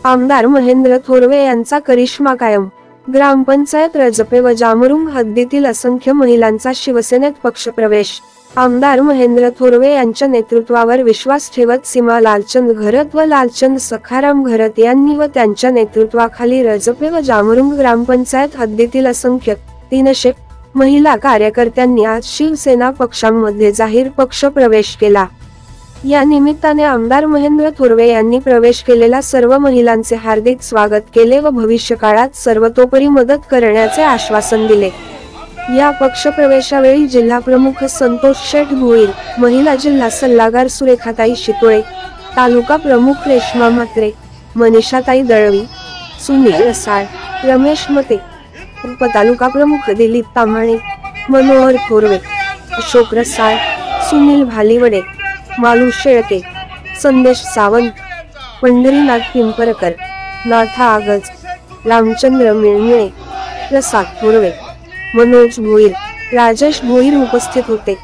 आमदार महेंद्र थोरवे यांचा करिश्मा कायम। ग्रामपंचायत रजपे व जामरुंग हद्दीतील असंख्य महिलांचा शिवसेनेत पक्षप्रवेश। आमदार महेंद्र थोरवे यांच्या नेतृत्वावर विश्वास ठेवत सीमा लालचंद घरत व लालचंद सखाराम घरत यांनी व त्यांच्या नेतृत्वाखाली रजपे व जामरुंग ग्रामपंचायत हद्दीतील असंख्य 300 महिला कार्यकर्त्यांनी आज शिवसेना पक्षामध्ये जाहीर पक्ष प्रवेश केला। या निमित्ताने आमदार महेंद्र थोरवे यांनी प्रवेश केलेल्या सर्व महिलांचे हार्दिक स्वागत केले व भविष्यकाळात सर्वतोपरी मदत करण्याचे आश्वासन दिले। या पक्षप्रवेशावेळी जिल्हा प्रमुख संतोष शेठ भोईर, महिला जिल्हा सल्लागार सुरेखाताई शितोळे, तालुका प्रमुख रेश्मा म्हात्रे, मनीषाताई दळवी, सुनील रसाळ, रमेश मते, उपतालुका प्रमुख दिलीप ताम्हाणे, मनोहर थोरवे, अशोक रसाळ, सुनील भालीवडे, मालू शेळके, संदेश सावंत, पंढरीनाथ पिंपरकर, नाथा आगज, रामचंद्र मिळमिळे, प्रसाद थोरवे, मनोज भोईर, राजेश भोईर उपस्थित होते।